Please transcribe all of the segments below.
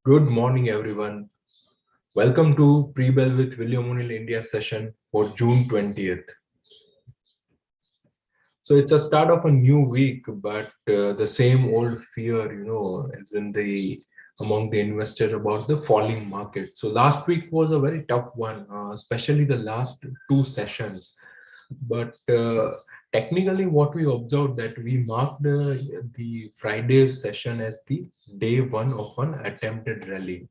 Good morning, everyone. Welcome to Pre-Bell with William O'Neill India session for June 20th. So it's a start of a new week, but the same old fear, is in the among the investors about the falling market. So last week was a very tough one, especially the last two sessions. But technically, what we observed that we marked the Friday's session as the day one of an attempted rally.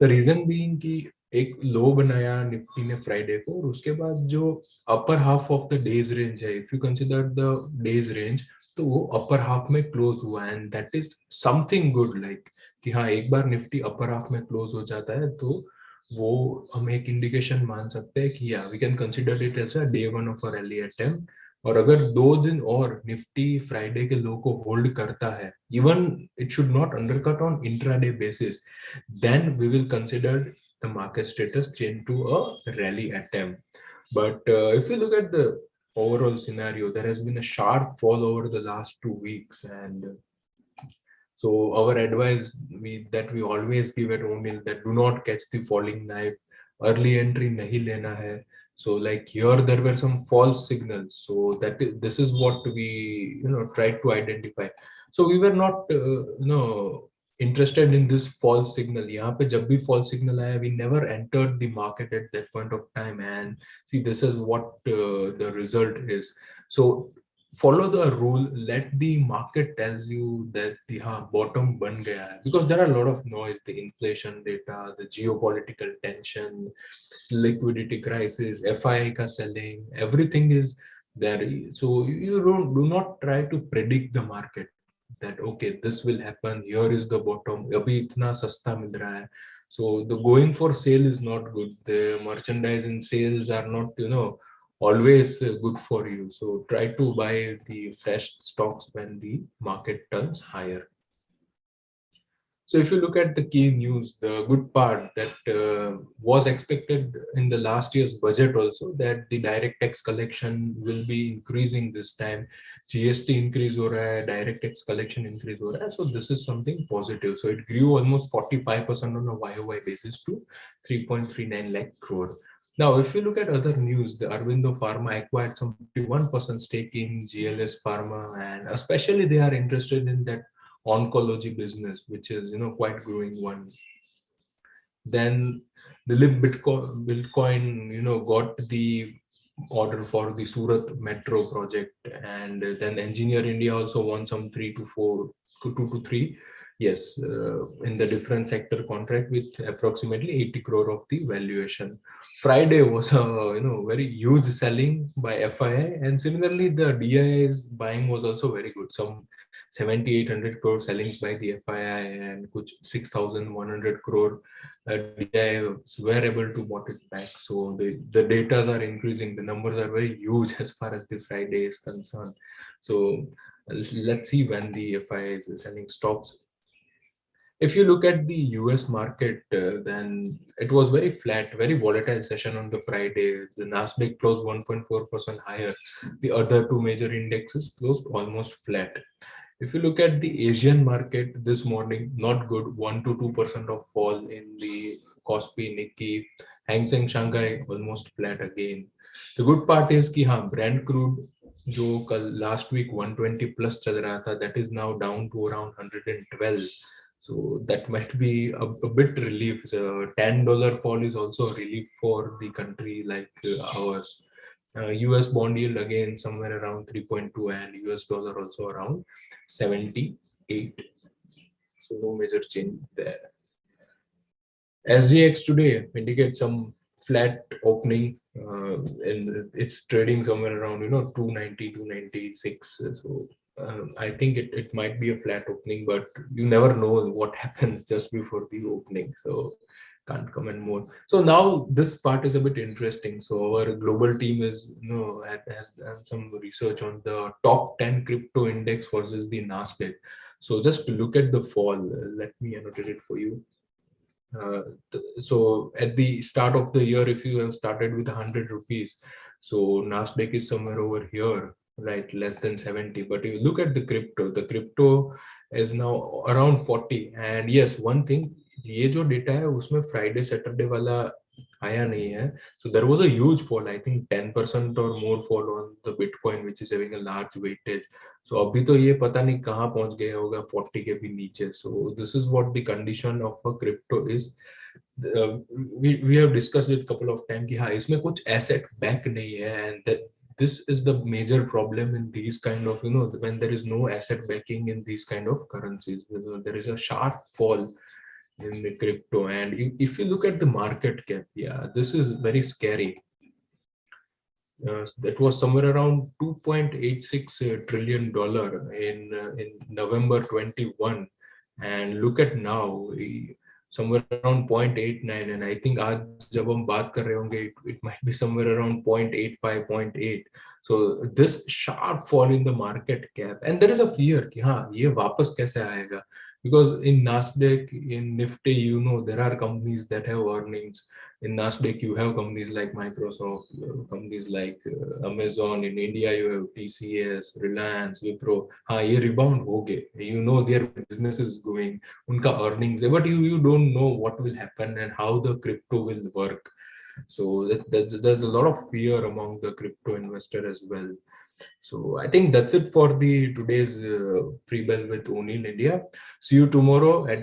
The reason being कि एक लो बनाया Nifty ने Friday को और उसके बाद जो upper half of the day's range है, if you consider the day's range, तो वो अपर हाफ में क्लोज हुआ and that is something good, like कि हाँ, एक बार निफ्टी अपर हाफ में क्लोज हो जाता है तो वो हम एक इंडिकेशन मान सकते हैं कि या we can consider it as a day one of a rally attempt. और अगर 2 दिन और निफ्टी फ्राइडे के लो को होल्ड करता है, even it should not undercut on intraday basis, then we will consider the market status change to a rally attempt. But if you look at the overall scenario, there has been a sharp fall over the last 2 weeks, and so our advice that we always give at O'Neill, that do not catch the falling knife, early entry nahi lena hai. So like here there were some false signals, so this is what we tried to identify. So we were not interested in this false signal. यहाँ पे जब भी false signal आया, we never entered the market at that point of time, and see, this is what the result is. So follow the rule, let the market tells you that the bottom ban gaya hai, because there are a lot of noise, the inflation data, the geopolitical tension, liquidity crisis, FII ka selling, everything is there. So you do not try to predict the market that okay, this will happen, here is the bottom, abhi itna sasta mil raha hai. So the going for sale is not good. The merchandise and sales are not always good for you. So try to buy the fresh stocks when the market turns higher. So if you look at the key news, the good part that was expected in the last year's budget also, that the direct tax collection will be increasing this time. GST increase ho raha hai, direct tax collection increase ho raha hai. So this is something positive. So it grew almost 45% on a YOY basis to 3.39 lakh crore. Now, if you look at other news, the Aurobindo Pharma acquired some 51% stake in GLS Pharma, and especially they are interested in that oncology business, which is quite growing one. Then the Bitcoin got the order for the Surat Metro project, and then Engineer India also won some 2 to 3, yes, in the different sector contract with approximately 80 crore of the valuation. Friday was a very huge selling by FII, and similarly the DIIs buying was also very good. Some 7,800 crore sellings by the FII and kuch 6,100 crore DIIs were able to bought it back. So the data are increasing. The numbers are very huge as far as the Friday is concerned. So let's see when the FII is selling stocks. If you look at the US market, then it was very flat, very volatile session on the Friday. The Nasdaq closed 1.4% higher. The other two major indexes closed almost flat. If you look at the Asian market this morning, not good, 1 to 2% of fall in the Kospi, Nikkei, Hang Seng Shanghai almost flat again. The good part is कि हाँ, Brent crude जो कल last week 120 plus चल रहा था, that is now down to around 112. So that might be a bit relief. $10 fall is also a relief for the country like ours. US bond yield again somewhere around 3.2, and US dollar also around 78. So no major change there. SGX today indicates some flat opening, and it's trading somewhere around 290, 296. So I think it might be a flat opening, but you never know what happens just before the opening. So can't comment more. So now this part is a bit interesting. So our global team is has done some research on the top 10 crypto index versus the Nasdaq. So just to look at the fall, let me annotate it for you. So at the start of the year, if you have started with 100 rupees, so Nasdaq is somewhere over here. right, less than 70. But if you look at the crypto is now around 40. And yes, one thing, ये जो data है उसमें Friday Saturday वाला आया नहीं है. So there was a huge fall, I think 10% or more fall on the Bitcoin, which is having a large weightage. So अभी तो ये पता नहीं कहाँ पहुंच गया होगा 40 के भी नीचे. So this is what the condition of a crypto is. We have discussed it couple of times कि हाँ इसमें कुछ asset back नहीं है, and that this is the major problem in these kind of, when there is no asset backing in these kind of currencies. There is a sharp fall in the crypto. And if you look at the market cap, yeah, this is very scary. That was somewhere around 2.86 trillion dollar in November 21, and look at now, somewhere around 0.89. And I think आज जब हम बात कर रहे होंगे, it might be somewhere around 0.85, 0.8. So this sharp fall in the market cap, and there is a fear कि हाँ ये वापस कैसे आएगा, because in Nasdaq, in Nifty, there are companies that have earnings. In Nasdaq, you have companies like Microsoft, companies like Amazon. In India, you have TCS, Reliance, Wipro. हाँ ये rebound हो गए. Their business is going, उनका earnings है, but you don't know what will happen and how the crypto will work. So there's a lot of fear among the crypto investor as well. So I think that's it for the today's pre-bell with Only in India. See you tomorrow at